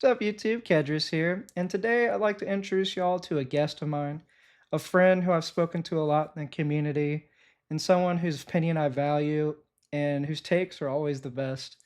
What's up, YouTube? Kedris here, and today I'd like to introduce y'all to a guest of mine, a friend who I've spoken to a lot in the community, and someone whose opinion I value and whose takes are always the best.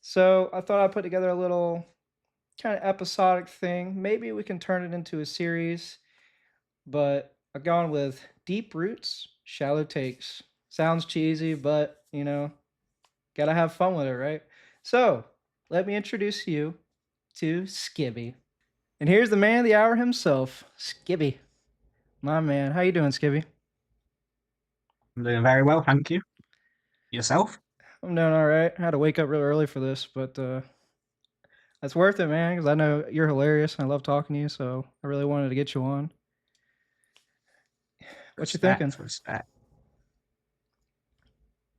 So I thought I'd put together a little kind of episodic thing. Maybe we can turn it into a series, but I've gone with deep roots, shallow takes. Sounds cheesy, but gotta have fun with it, right? So let me introduce you to Skibi. And here's the man of the hour himself, Skibi. My man. How you doing, Skibi? I'm doing very well, thank you. Yourself? I'm doing all right. I had to wake up real early for this, but that's worth it, man, because I know you're hilarious and I love talking to you, so I really wanted to get you on. What you thinking? Respect, respect.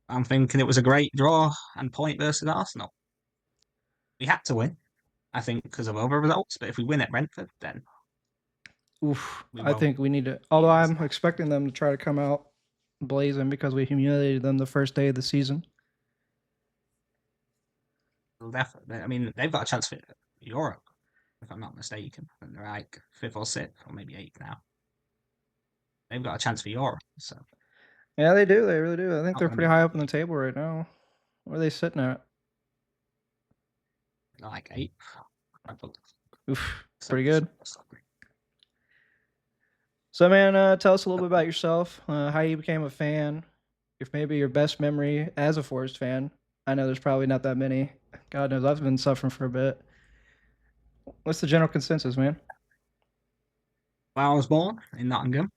I'm thinking it was a great draw and point versus Arsenal. We had to win, I think, because of other results. But if we win at Brentford, then Oof. we I won't think we need to, be although in this I'm spot. expecting them to try to come out blazing because we humiliated them the first day of the season. We'll definitely. I mean, they've got a chance for Europe, if I'm not mistaken. And they're like fifth or sixth, or maybe eighth now. They've got a chance for Europe, so Yeah, they do. They really do. I think not they're going to pretty be high up on the table right now. Where are they sitting at? like eighth. Oof. So, Pretty so, good. so, So, man, tell us a little bit about yourself, how you became a fan, if maybe your best memory as a Forest fan. I know there's probably not that many. God knows I've been suffering for a bit. What's the general consensus, man? Well, I was born in Nottingham,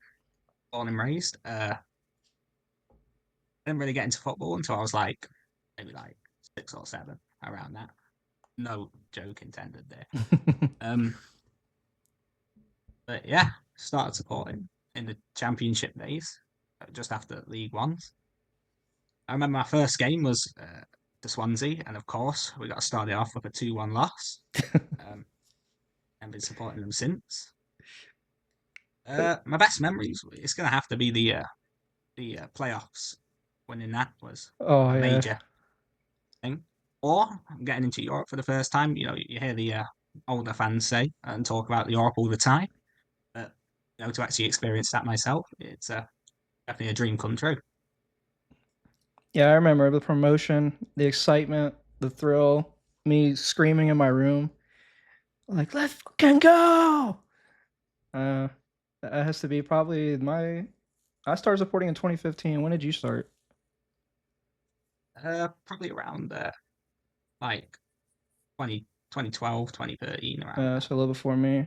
born and raised. Didn't really get into football until I was like maybe like 6 or 7, around that. No joke intended there. Um, but yeah, started supporting in the Championship days, just after League Ones. I remember my first game was to Swansea, and of course we got started off with a 2-1 loss. Um, and been supporting them since. My best memories, it's going to have to be the playoffs. Winning that was Oh a yeah, major thing. Or getting into Europe for the first time. You know, you hear the older fans say and talk about Europe all the time. But to actually experience that myself, it's definitely a dream come true. yeah. I remember the promotion, the excitement, the thrill, me screaming in my room like "Let's fucking go!" Uh, that has to be probably my. I started supporting in 2015. When did you start? Probably around like 2012, 2013, around that. So a little before me.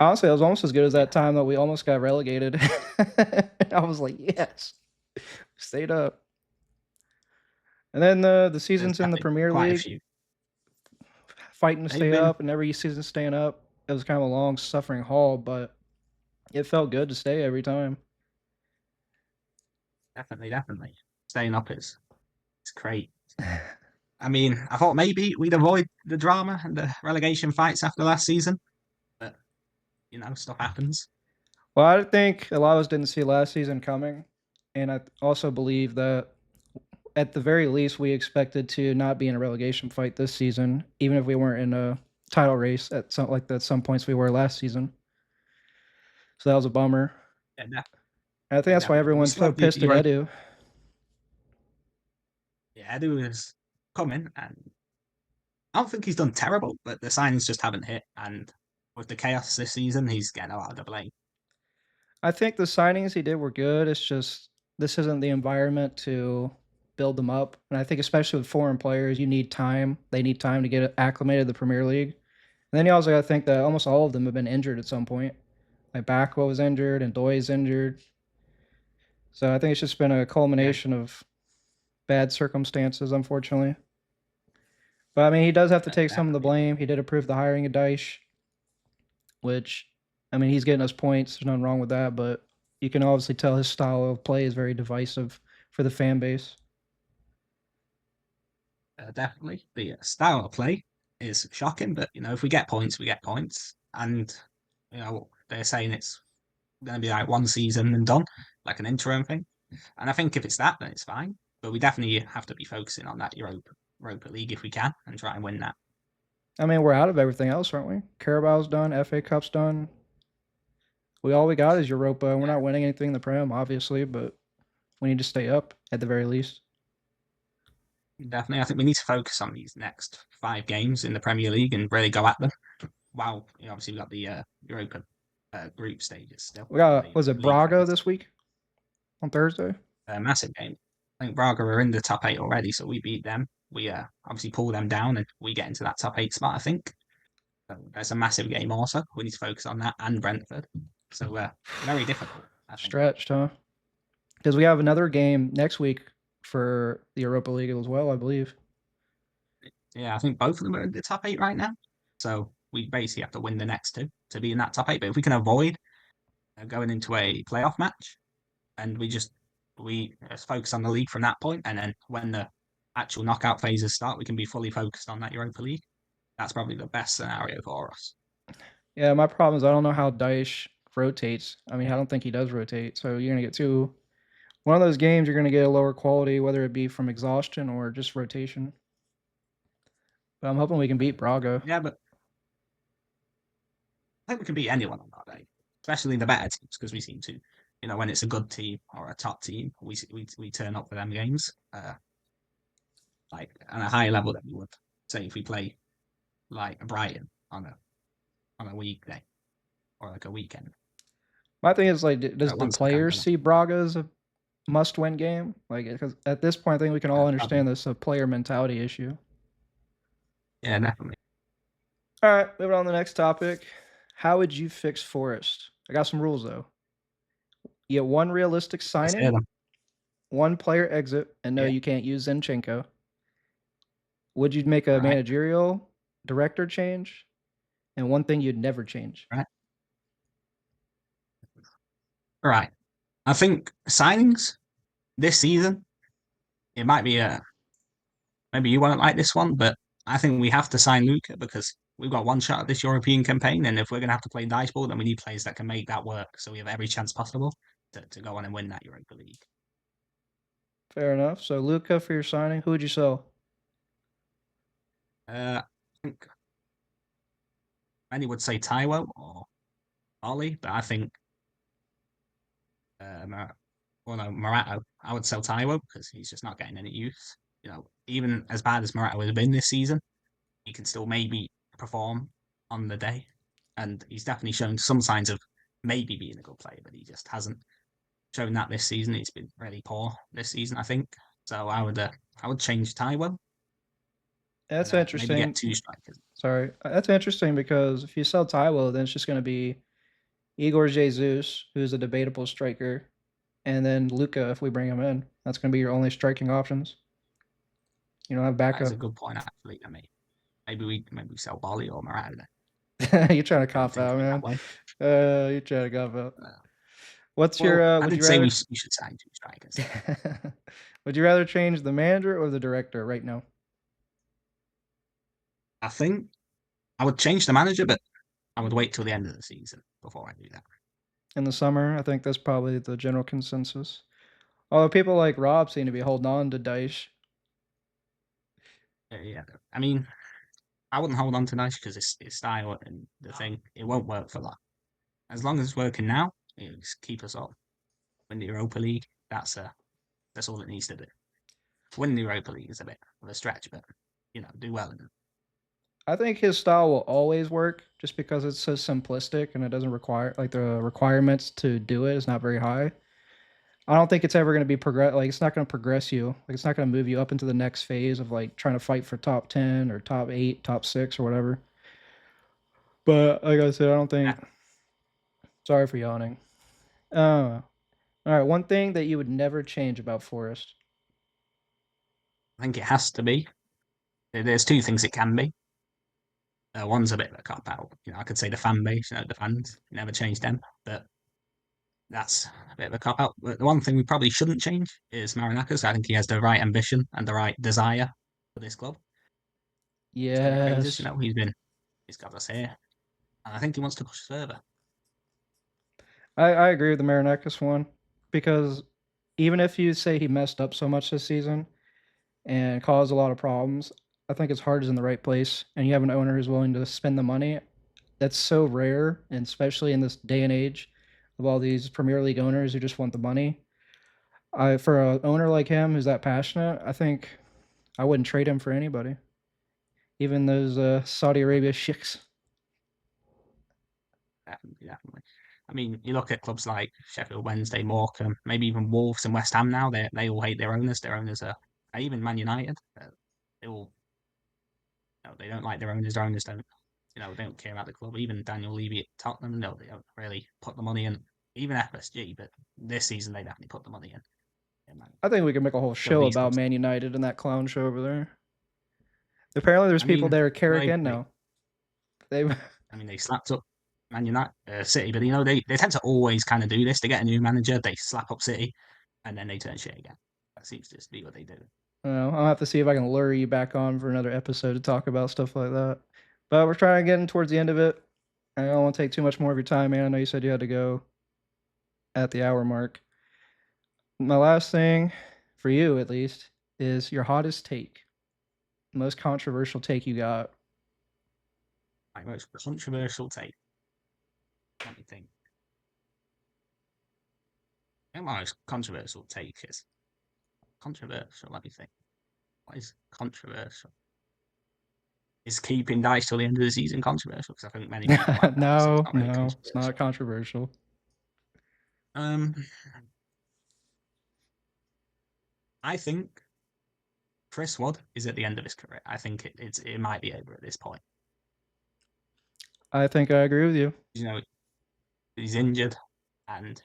Honestly, it was almost as good as Yeah, that time that we almost got relegated. I was like, "Yes, stayed up." And then the there's seasons in the definitely Premier quite a League, few. fighting to They've stay been up, and every season staying up. It was kind of a long, suffering haul, but it felt good to stay every time. definitely staying up is it's great. I mean, I thought maybe we'd avoid the drama and the relegation fights after last season, but stuff happens. Well, I think a lot of us didn't see last season coming, and I also believe that at the very least we expected to not be in a relegation fight this season, even if we weren't in a title race at some points we were last season. So that was a bummer. Yeah, And I think that's why definitely. We everyone's still so have the pissed at Euro. Edu. Yeah, Edu is coming, and I don't think he's done terrible, but the signs just haven't hit. And with the chaos this season, he's getting a lot of the blame. I think the signings he did were good. It's just this isn't the environment to build them up. And I think especially with foreign players, you need time. They need time to get acclimated to the Premier League. And then you also got to think that almost all of them have been injured at some point. Like Backwell was injured and Doy is injured. So I think it's just been a Yeah, culmination of bad circumstances, unfortunately. But I mean, he does have to take some of the definitely. blame. He did approve the hiring of Dyche, which, I mean, he's getting us points. There's nothing wrong with that. But you can obviously tell his style of play is very divisive for the fan base. Definitely. The style of play is shocking, but if we get points, we get points. And they're saying it's going to be like one season and done, like an interim thing. And I think if it's that, then it's fine. But we definitely have to be focusing on that Europa League if we can and try and win that. I mean, we're out of everything else, aren't we? Carabao's done, FA Cup's done. We got is Europa. We're Yeah, not winning anything in the Prem, obviously, but we need to stay up at the very least. definitely. I think we need to focus on these next 5 games in the Premier League and really go at them. Wow, obviously we've got the Europa group stages still We in got the was it league Braga phase. this week on Thursday? A massive game. I think Braga are in the top 8 already, so we beat them. We obviously pull them down and we get into that top 8 spot, I think. So that's a massive game also. We need to focus on that and Brentford. So very difficult, I think. Stretched, huh? Because we have another game next week for the Europa League as well, I believe. Yeah, I think both of them are in the top 8 right now. So we basically have to win the next two to be in that top 8. But if we can avoid going into a playoff match and we focus on the league from that point, and then when the actual knockout phases start, we can be fully focused on that Europa League. That's probably the best scenario for us. Yeah, my problem is I don't know how Daesh rotates. I mean, I don't think he does rotate. So you're gonna get two. One of those games, you're gonna get a lower quality, whether it be from exhaustion or just rotation. But I'm hoping we can beat Braga. Yeah, but I think we can beat anyone on that day, especially the better teams, because we seem to, when it's a good team or a top team, we turn up for them games, like on a higher level than we would say if we play like Brighton on a weekday or like a weekend. My thing is like, does the Once we kind players of see Braga as a must-win game? Like, because at this point, I think we can all probably, understand this a player mentality issue. yeah, definitely. All right, moving on to the next topic. How would you fix Forest? I got some rules though. You get one realistic Let's hear signing, them. one player exit, and no, Yeah, you can't use Zinchenko. Would you make a right, managerial director change? And one thing you'd never change. right, right. I think signings this season, it might be a maybe you won't like this one, but I think we have to sign Luca because we've got one shot at this European campaign, and if we're going to have to play dice ball, then we need players that can make that work. So we have every chance possible to go on and win that Europa League. Fair enough. So Luca for your signing, who would you sell? I think many would say Taiwo or Ollie, but I think well, no, Morato. I would sell Taiwo because he's just not getting any use. Even as bad as Morato has been this season, he can still maybe perform on the day. And he's definitely shown some signs of maybe being a good player, but he just hasn't shown that this season. He's been really poor this season, I think. So I would change Taiwo and That's maybe get interesting. 2 strikers. Sorry. That's interesting because if you sell Taiwo, then it's just going to be Igor Jesus, who's a debatable striker, and then Luca if we bring him in. That's going to be your only striking options. You don't have That is a backup. good point, actually. I mean, maybe we sell Bolly or Morata You're trying to and cop think out, of it that man. way. You're trying to cop out. Uh, What's your, well, I would did you say we, rather, we should sign 2 strikers. would you rather change the manager or the director right now? I think I would change the manager, but I would wait till the end of the season before I do that. In the summer, I think that's probably the general consensus. Although people like Rob seem to be holding on to Dice. Yeah, I mean, I wouldn't hold on to Nice because it's style and the thing. It won't work for that. As long as it's working now, it'll just keep us up. Win the Europa League. That's all it needs to do. Win the Europa League is a bit of a stretch, but do well in it. I think his style will always work just because it's so simplistic and it doesn't require like the requirements to do it is not very high. I don't think it's ever going to be progress like it's not going to progress you. Like it's not going to move you up into the next phase of like trying to fight for top 10 or top 8, top 6 or whatever. But like I said, I don't Yeah, think sorry for yawning. All right, one thing that you would never change about Forest. I think it has to be. There's 2 things it can be. One's a bit of a cop out. I could say the fan base, the fans, never change them, but that's a bit of a cop out. But the one thing we probably shouldn't change is Marinakis. I think he has the right ambition and the right desire for this club. Sing the praises. Yes. He's got us here, and I think he wants to push us further. I agree with the Marinakis one because even if you say he messed up so much this season and caused a lot of problems, I think his heart is in the right place, and you have an owner who's willing to spend the money. That's so rare, and especially in this day and age of all these Premier League owners who just want the money. For an owner like him who's that passionate, I think I wouldn't trade him for anybody, even those Saudi Arabia sheiks. Definitely, definitely. I mean, you look at clubs like Sheffield Wednesday, Morecambe, maybe even Wolves and West Ham now. They all hate their owners. Their owners are even Man United. They all they don't like their owners. Their owners don't they don't care about the club. Even Daniel Levy at Tottenham, no, they don't really put the money in. Even FSG, but this season they definitely put the money in. Yeah, man. I think we could make a whole Show show these about clubs. Man United and that clown show over there. Apparently, there's I people mean, there they Carrick in they now. They I mean they slapped up Man United, City, but they tend to always kind of do this. They get a new manager, they slap up City, and then they turn shit again. That seems to just be what they do. I'll have to see if I can lure you back on for another episode to talk about stuff like that. But we're trying to get in towards the end of it. I don't want to take too much more of your time, man. I know you said you had to go at the hour mark. My last thing, for you at least, is your hottest take, most controversial take you got. My most controversial take. Let me think. I think my most controversial take is controversial. Let me think. What is controversial? Is keeping Dice till the end of the season controversial? Because I think many people like Dice, so it's No, not really no, it's controversial. not controversial. Um, I think Chris Wood is at the end of his career. I think it might be over at this point. I think I agree with you. You know, he's injured, and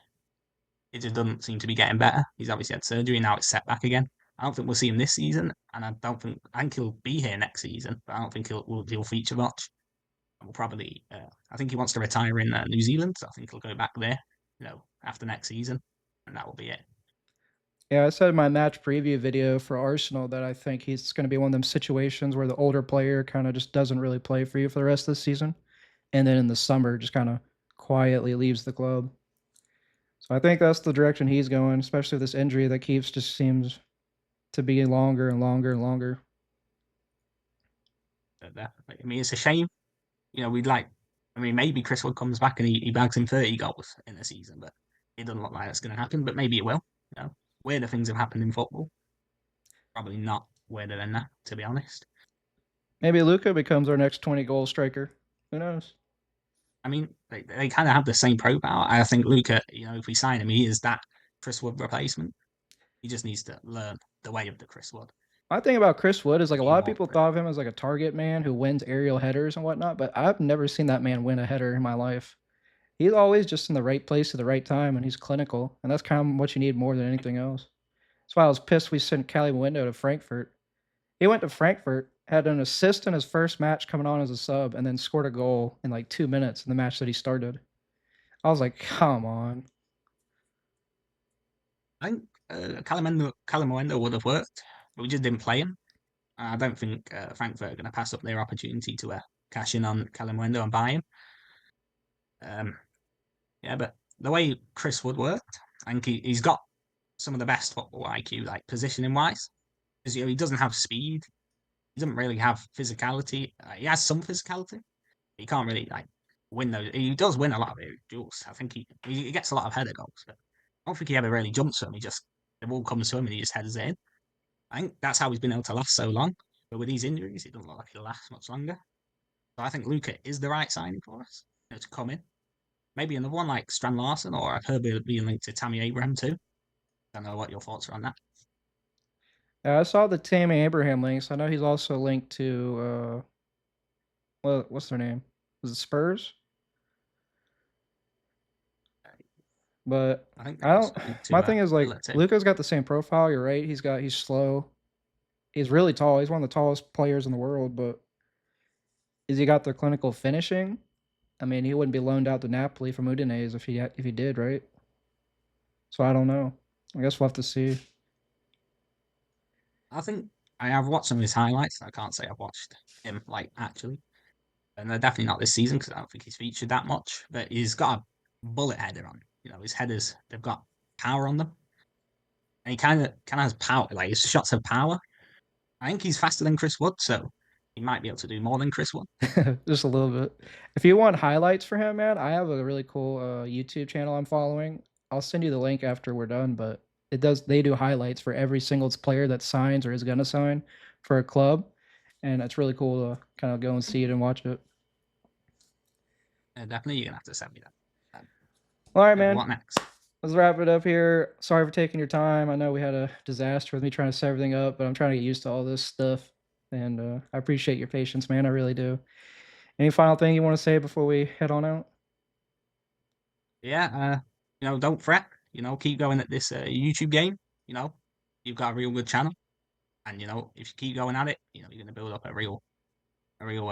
it just doesn't seem to be getting better. He's obviously had surgery, now it's set back again. I don't think we'll see him this season, and I think he'll be here next season, but I don't think he'll feature much. We'll probably, I think he wants to retire in New Zealand, so I think he'll go back there, after next season, and that will be it. Yeah, I said in my match preview video for Arsenal that I think he's going to be one of them situations where the older player kind of just doesn't really play for you for the rest of the season, and then in the summer just kind of quietly leaves the club. So I think that's the direction he's going, especially with this injury that keeps just seems to be longer and longer and longer. Definitely. I mean, it's a shame. We'd like. I mean, maybe Chris Wood comes back and he bags in 30 goals in the season, but it doesn't look like that's going to happen. But maybe it will. Weirder things have happened in football. Probably not weirder than that, to be honest. Maybe Luca becomes our next 20-goal striker. Who knows? I mean, they kind of have the same profile. I think Luca, if we sign him, he is that Chris Wood replacement. He just needs to learn the way of the Chris Wood. My thing about Chris Wood is like a Be lot of more people thought of him as like a target man who wins aerial headers and whatnot, but I've never seen that man win a header in my life. He's always just in the right place at the right time, and he's clinical, and that's kind of what you need more than anything else. That's why I was pissed we sent Cali Window to Frankfurt. He went to Frankfurt, had an assist in his first match coming on as a sub, and then scored a goal in like 2 minutes in the match that he started. I was like, come on. I think Calimundo would have worked, but we just didn't play him. I don't think Frankfurt are going to pass up their opportunity to cash in on Calimundo and buy him. Yeah, but the way Chris Wood worked, I think he's got some of the best football IQ, like positioning wise. Because he doesn't have speed, he doesn't really have physicality. He has some physicality. He can't really like win those. He does win a lot of duels. I think he gets a lot of header goals, but I don't think he ever really jumps for them. The ball comes to him and he just headers it in. I think that's how he's been able to last so long. But with these injuries, it doesn't look like he'll last much longer. So I think Luca is the right signing for us to come in. Maybe another one like Strand Larson, or I've heard being linked to Tammy Abraham too. Don't know what your thoughts are on that. Yeah, I saw the Tammy Abraham links. I know he's also linked to what's their name? Was it Spurs? But I think I they're don't. also linked My to thing is like Villa too. Luca's got the same profile. You're right. He's slow. He's really tall. He's one of the tallest players in the world. But is he got the clinical finishing? I mean, he wouldn't be loaned out to Napoli from Udinese if he did, right? So I don't know. I guess we'll have to see. I think I have watched some of his highlights. I can't say I've watched him like actually, and they're definitely not this season because I don't think he's featured that much. But he's got a bullet header on. His headers they've got power on them, and he kind of has power. Like his shots have power. I think he's faster than Chris Wood, so He might be able to do more than Chris won. Just a little bit. If you want highlights for him, man, I have a really cool, YouTube channel I'm following. I'll send you the link after we're done, but they do highlights for every single player that signs or is gonna sign for a club, and it's really cool to kinda go and see it and watch it. Definitely, you're gonna have to send me that. Um, Alright, man. what next? Let's wrap it up here. Sorry for taking your time. I know we had a disaster with me trying to set everything up, but I'm trying to get used to all this stuff, and, I appreciate your patience, man, I really do. Any final thing you wanna say before we head on out? Yeah, don't fret. Keep going at this YouTube game. You've got a real good channel, and if you keep going at it, you're gonna build up a real. I don't know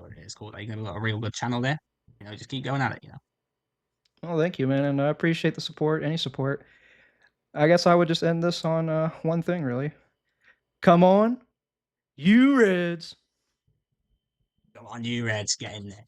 what it is called. You're gonna build up a real good channel there. Just keep going at it. Well, thank you, man, and I appreciate the support, any support. I guess I would just end this on, one thing, really. Come on, you Reds. Come on, you Reds, get in there.